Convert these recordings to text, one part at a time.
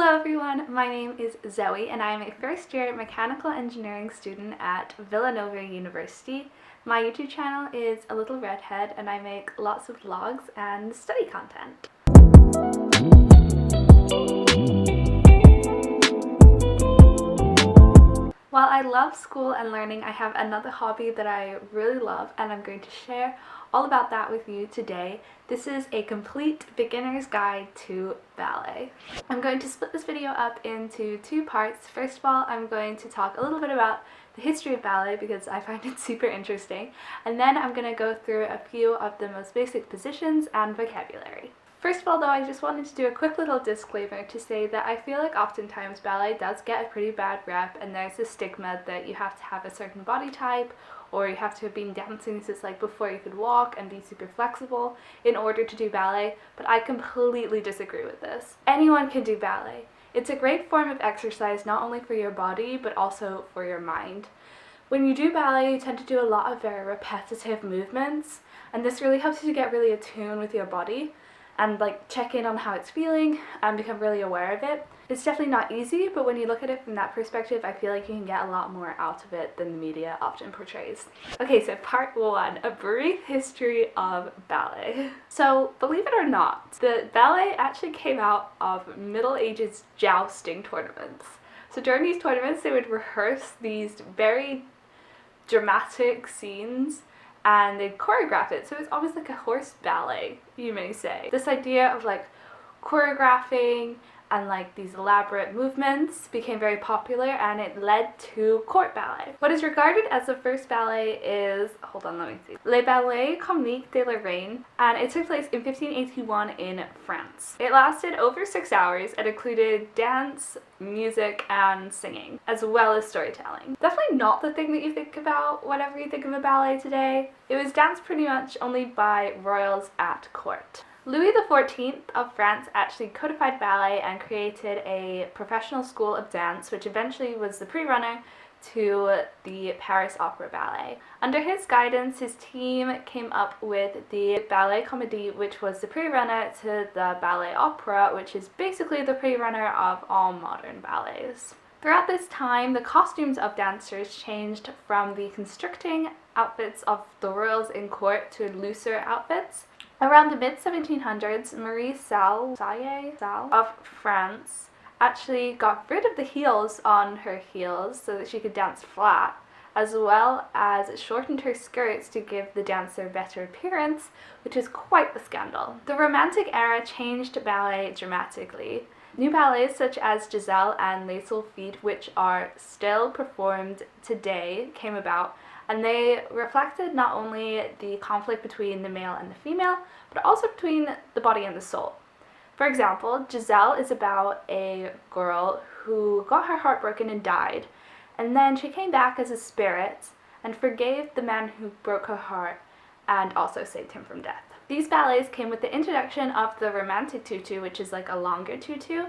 Hello everyone, my name is Zoe and I am a first year mechanical engineering student at Villanova University. My YouTube channel is A Little Readhead and I make lots of vlogs and study content. While I love school and learning, I have another hobby that I really love and I'm going to share all about that with you today. This is a complete beginner's guide to ballet. I'm going to split this video up into two parts. First of all, I'm going to talk a little bit about the history of ballet because I find it super interesting, and then I'm going to go through a few of the most basic positions and vocabulary. First of all though, I just wanted to do a quick little disclaimer to say that I feel like oftentimes ballet does get a pretty bad rep and there's a stigma that you have to have a certain body type or you have to have been dancing since like before you could walk and be super flexible in order to do ballet, but I completely disagree with this. Anyone can do ballet. It's a great form of exercise not only for your body but also for your mind. When you do ballet, you tend to do a lot of very repetitive movements, and this really helps you to get really attuned with your body and like check in on how it's feeling and become really aware of it. It's definitely not easy, but when you look at it from that perspective, I feel like you can get a lot more out of it than the media often portrays. Okay, so part one, a brief history of ballet. So believe it or not, the ballet actually came out of Middle Ages jousting tournaments. So during these tournaments, they would rehearse these very dramatic scenes and they'd choreograph it, so it's almost like a horse ballet, you may say. This idea of like choreographing and like these elaborate movements became very popular and it led to court ballet. What is regarded as the first ballet is, hold on, let me see, Le Ballet Comique de la Reine, and it took place in 1581 in France. It lasted over 6 hours and included dance, music, and singing, as well as storytelling. Definitely not the thing that you think about whenever you think of a ballet today. It was danced pretty much only by royals at court. Louis XIV of France actually codified ballet and created a professional school of dance, which eventually was the pre-runner to the Paris Opera Ballet. Under his guidance, his team came up with the Ballet Comédie, which was the pre-runner to the Ballet Opera, which is basically the pre-runner of all modern ballets. Throughout this time, the costumes of dancers changed from the constricting outfits of the royals in court to looser outfits. Around the mid-1700s, Marie Salle of France actually got rid of the heels on her heels so that she could dance flat, as well as shortened her skirts to give the dancer better appearance, which is quite the scandal. The Romantic era changed ballet dramatically. New ballets such as Giselle and Les Sulfites, which are still performed today, came about, and they reflected not only the conflict between the male and the female, but also between the body and the soul. For example, Giselle is about a girl who got her heart broken and died, and then she came back as a spirit and forgave the man who broke her heart and also saved him from death. These ballets came with the introduction of the romantic tutu, which is like a longer tutu.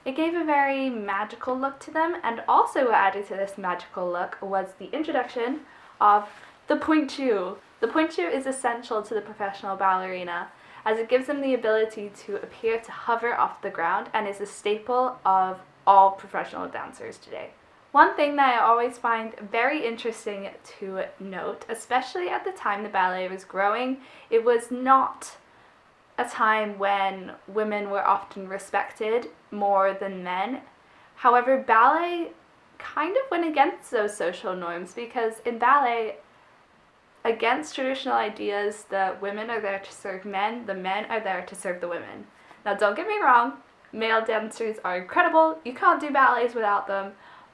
It gave a very magical look to them, and also added to this magical look was the introduction of the pointu. The pointu is essential to the professional ballerina as it gives them the ability to appear to hover off the ground and is a staple of all professional dancers today. One thing that I always find very interesting to note, especially at the time the ballet was growing, it was not a time when women were often respected more than men. However, ballet kind of went against those social norms because in ballet, against traditional ideas that women are there to serve men, the men are there to serve the women. Now don't get me wrong, male dancers are incredible, you can't do ballets without them,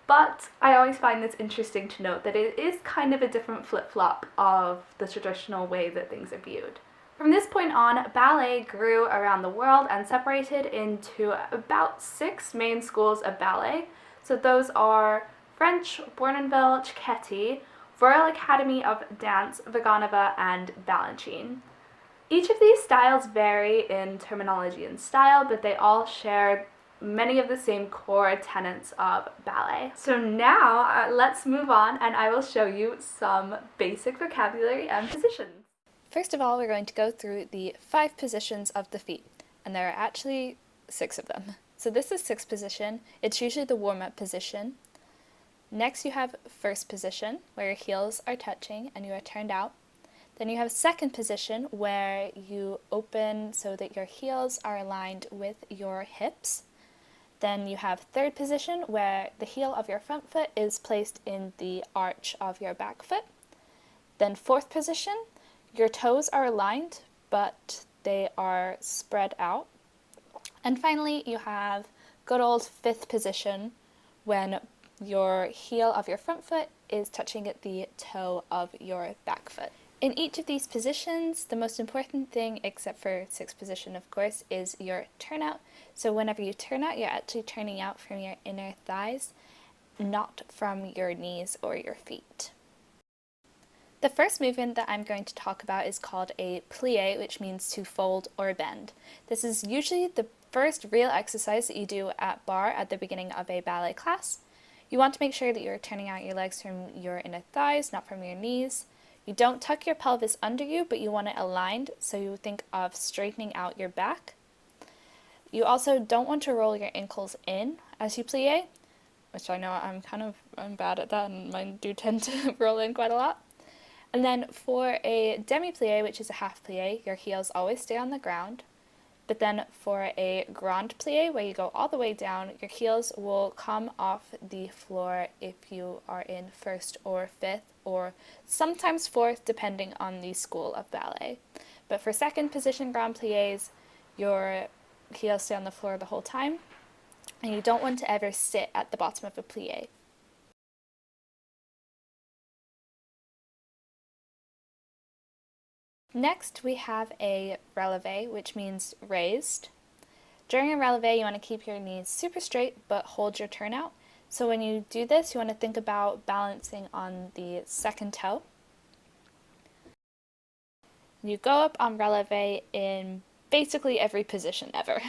but I always find this interesting to note that it is kind of a different flip-flop of the traditional way that things are viewed. From this point on, ballet grew around the world and separated into about 6 main schools of ballet. So those are French, Bournonville, Cecchetti, Royal Academy of Dance, Vaganova, and Balanchine. Each of these styles vary in terminology and style, but they all share many of the same core tenets of ballet. So now let's move on and I will show you some basic vocabulary and positions. First of all, we're going to go through the 5 positions of the feet, and there are actually 6 of them. So this is sixth position. It's usually the warm-up position. Next you have first position, where your heels are touching and you are turned out. Then you have second position, where you open so that your heels are aligned with your hips. Then you have third position, where the heel of your front foot is placed in the arch of your back foot. Then fourth position, your toes are aligned, but they are spread out. And finally, you have good old fifth position, when your heel of your front foot is touching at the toe of your back foot. In each of these positions, the most important thing, except for sixth position of course, is your turnout. So whenever you turn out, you're actually turning out from your inner thighs, not from your knees or your feet. The first movement that I'm going to talk about is called a plie, which means to fold or bend. This is usually the first real exercise that you do at barre at the beginning of a ballet class. You want to make sure that you're turning out your legs from your inner thighs, not from your knees. You don't tuck your pelvis under you, but you want it aligned, so you think of straightening out your back. You also don't want to roll your ankles in as you plie, which I know I'm bad at that, and mine do tend to roll in quite a lot. And then for a demi-plie, which is a half plie, your heels always stay on the ground. But then for a grand plie, where you go all the way down, your heels will come off the floor if you are in first or fifth, or sometimes fourth, depending on the school of ballet. But for second position grand plies, your heels stay on the floor the whole time, and you don't want to ever sit at the bottom of a plie. Next, we have a releve, which means raised. During a releve, you want to keep your knees super straight, but hold your turnout. So when you do this, you want to think about balancing on the second toe. You go up on releve in basically every position ever.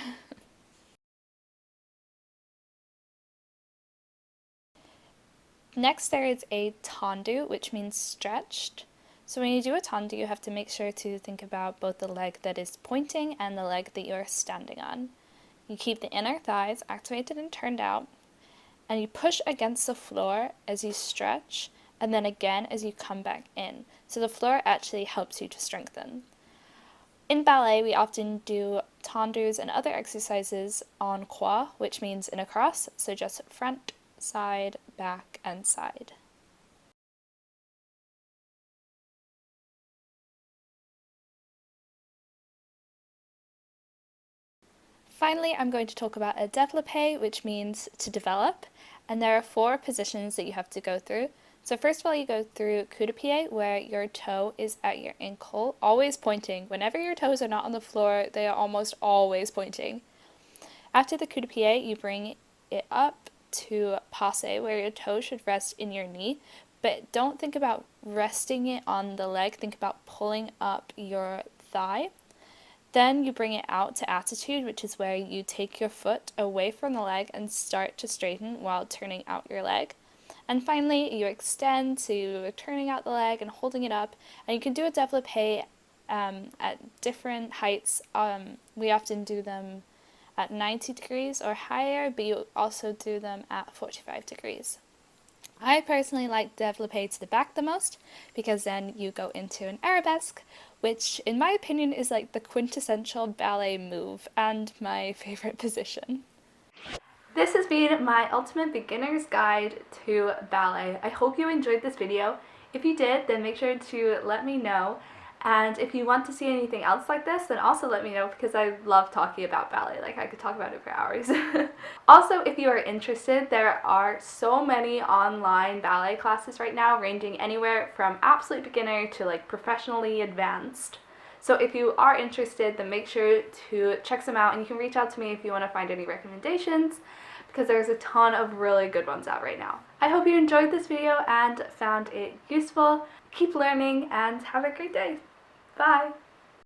Next, there is a tendu, which means stretched. So when you do a tendu, you have to make sure to think about both the leg that is pointing and the leg that you're standing on. You keep the inner thighs activated and turned out, and you push against the floor as you stretch, and then again as you come back in. So the floor actually helps you to strengthen. In ballet, we often do tendus and other exercises en croix, which means in a cross, so just front, side, back, and side. Finally, I'm going to talk about a développé, which means to develop, and there are 4 positions that you have to go through. So first of all, you go through coup de pied, where your toe is at your ankle, always pointing. Whenever your toes are not on the floor, they are almost always pointing. After the coup de pied, you bring it up to passe, where your toe should rest in your knee, but don't think about resting it on the leg, think about pulling up your thigh. Then you bring it out to attitude, which is where you take your foot away from the leg and start to straighten while turning out your leg. And finally, you extend to turning out the leg and holding it up. And you can do a développé at different heights. We often do them at 90 degrees or higher, but you also do them at 45 degrees. I personally like développé to the back the most, because then you go into an arabesque, which in my opinion is like the quintessential ballet move and my favorite position. This has been my ultimate beginner's guide to ballet. I hope you enjoyed this video. If you did, then make sure to let me know. And if you want to see anything else like this, then also let me know, because I love talking about ballet. Like, I could talk about it for hours. Also, if you are interested, there are so many online ballet classes right now, ranging anywhere from absolute beginner to like professionally advanced. So if you are interested, then make sure to check some out, and you can reach out to me if you want to find any recommendations, because there's a ton of really good ones out right now. I hope you enjoyed this video and found it useful. Keep learning and have a great day. Bye!